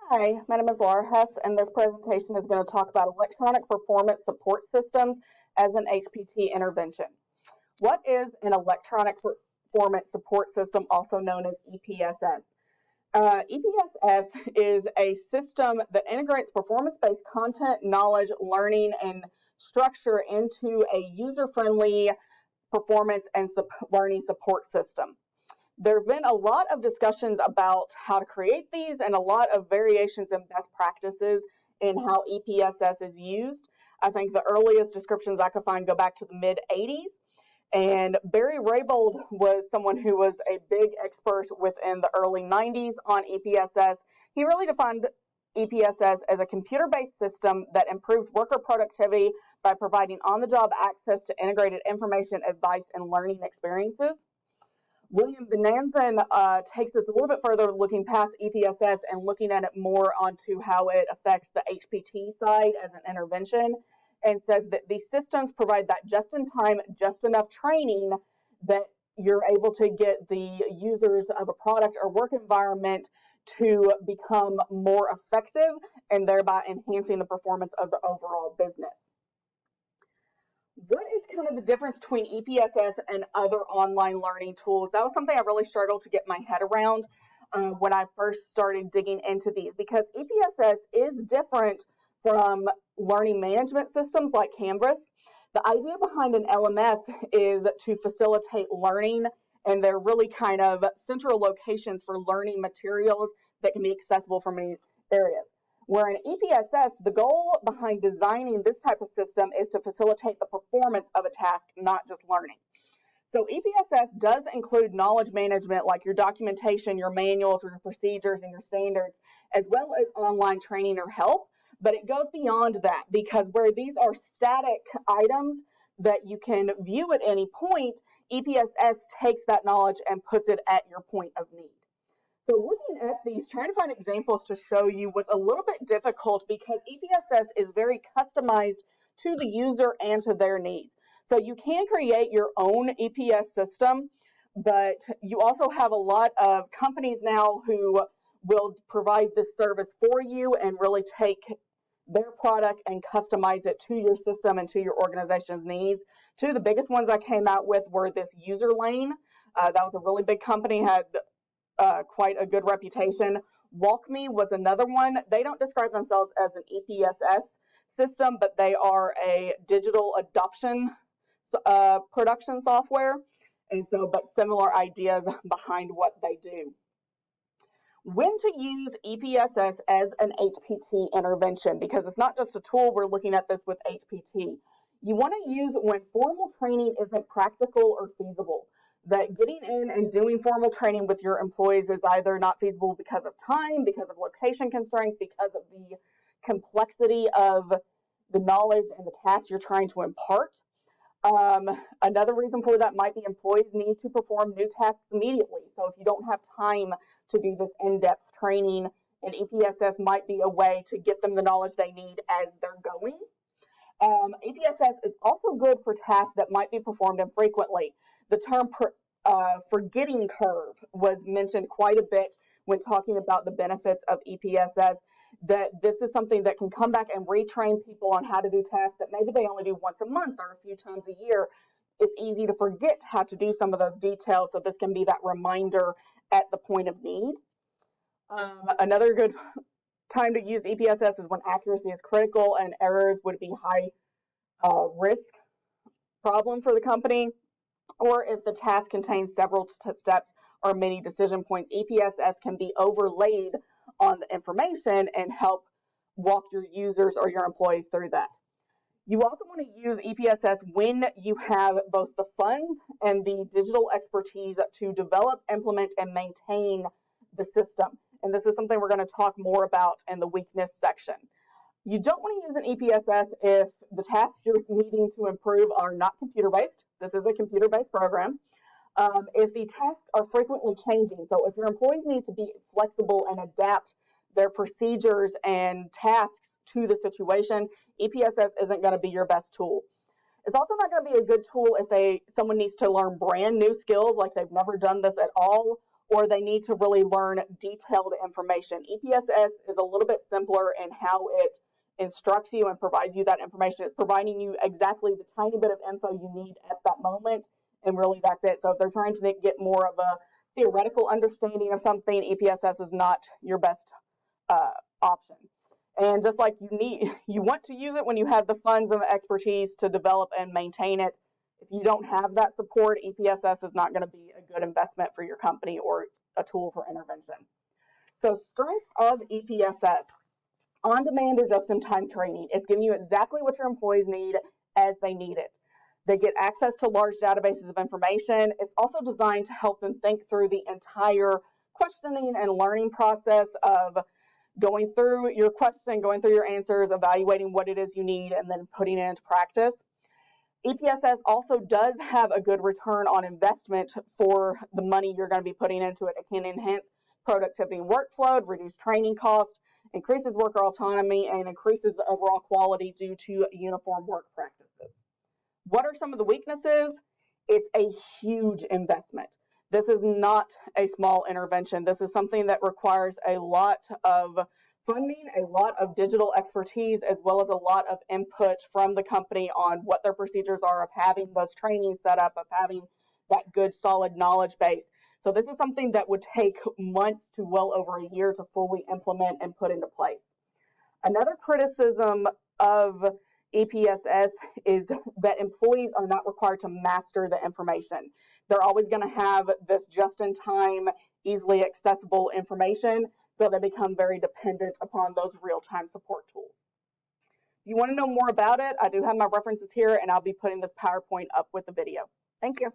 Hi, my name is Laura Hess, and this presentation is going to talk about electronic performance support systems as an HPT intervention. What is an electronic performance support system, also known as EPSS? EPSS is a system that integrates performance-based content, knowledge, learning, and structure into a user-friendly performance and learning support system. There have been a lot of discussions about how to create these and a lot of variations in best practices in how EPSS is used. I think the earliest descriptions I could find go back to the mid-80s. And Barry Raybould was someone who was a big expert within the early 90s on EPSS. He really defined EPSS as a computer-based system that improves worker productivity by providing on-the-job access to integrated information, advice, and learning experiences. William Benanzan takes this a little bit further, looking past EPSS and looking at it more onto how it affects the HPT side as an intervention, and says that these systems provide that just-in-time, just enough training that you're able to get the users of a product or work environment to become more effective and thereby enhancing the performance of the overall business. What is kind of the difference between EPSS and other online learning tools? That was something I really struggled to get my head around when I first started digging into these, because EPSS is different from learning management systems like Canvas. The idea behind an LMS is to facilitate learning, and they're really kind of central locations for learning materials that can be accessible from many areas. Where in EPSS, the goal behind designing this type of system is to facilitate the performance of a task, not just learning. So EPSS does include knowledge management, like your documentation, your manuals, your procedures, and your standards, as well as online training or help. But it goes beyond that, because where these are static items that you can view at any point, EPSS takes that knowledge and puts it at your point of need. So looking at these, trying to find examples to show you was a little bit difficult because EPSS is very customized to the user and to their needs. So you can create your own EPS system, but you also have a lot of companies now who will provide this service for you and really take their product and customize it to your system and to your organization's needs. Two of the biggest ones I came out with were this User Lane. That was a really big company, had quite a good reputation. WalkMe was another one. They don't describe themselves as an EPSS system, but they are a digital adoption production software. And so, but similar ideas behind what they do. When to use EPSS as an HPT intervention, because it's not just a tool, we're looking at this with HPT. You want to use when formal training isn't practical or feasible. That getting in and doing formal training with your employees is either not feasible because of time, because of location constraints, because of the complexity of the knowledge and the tasks you're trying to impart. Another reason for that might be employees need to perform new tasks immediately. So if you don't have time to do this in-depth training, and EPSS might be a way to get them the knowledge they need as they're going. EPSS is also good for tasks that might be performed infrequently. The term forgetting curve was mentioned quite a bit when talking about the benefits of EPSS, that this is something that can come back and retrain people on how to do tasks that maybe they only do once a month or a few times a year. It's easy to forget how to do some of those details, so this can be that reminder at the point of need. Another good time to use EPSS is when accuracy is critical and errors would be high risk problem for the company, or if the task contains several steps or many decision points. EPSS can be overlaid on the information and help walk your users or your employees through that. You also want to use EPSS when you have both the funds and the digital expertise to develop, implement, and maintain the system. And this is something we're going to talk more about in the weakness section. You don't want to use an EPSS if the tasks you're needing to improve are not computer-based. This is a computer-based program. If the tasks are frequently changing, so if your employees need to be flexible and adapt their procedures and tasks to the situation, EPSS isn't going to be your best tool. It's also not going to be a good tool if someone needs to learn brand new skills, like they've never done this at all, or they need to really learn detailed information. EPSS is a little bit simpler in how it instructs you and provides you that information. It's providing you exactly the tiny bit of info you need at that moment, and really that's it. So if they're trying to get more of a theoretical understanding of something, EPSS is not your best option. And just like you want to use it when you have the funds and the expertise to develop and maintain it. If you don't have that support, EPSS is not going to be a good investment for your company or a tool for intervention. So strengths of EPSS: on-demand or just-in-time training. It's giving you exactly what your employees need as they need it. They get access to large databases of information. It's also designed to help them think through the entire questioning and learning process of going through your question, going through your answers, evaluating what it is you need, and then putting it into practice. EPSS also does have a good return on investment for the money you're going to be putting into it. It can enhance productivity and workflow, reduce training costs, increases worker autonomy, and increases the overall quality due to uniform work practices. What are some of the weaknesses? It's a huge investment. This is not a small intervention. This is something that requires a lot of funding, a lot of digital expertise, as well as a lot of input from the company on what their procedures are, of having those trainings set up, of having that good solid knowledge base. So this is something that would take months to well over a year to fully implement and put into place. Another criticism of EPSS is that employees are not required to master the information. They're always going to have this just-in-time, easily accessible information, so they become very dependent upon those real-time support tools. If you want to know more about it, I do have my references here, and I'll be putting this PowerPoint up with the video. Thank you.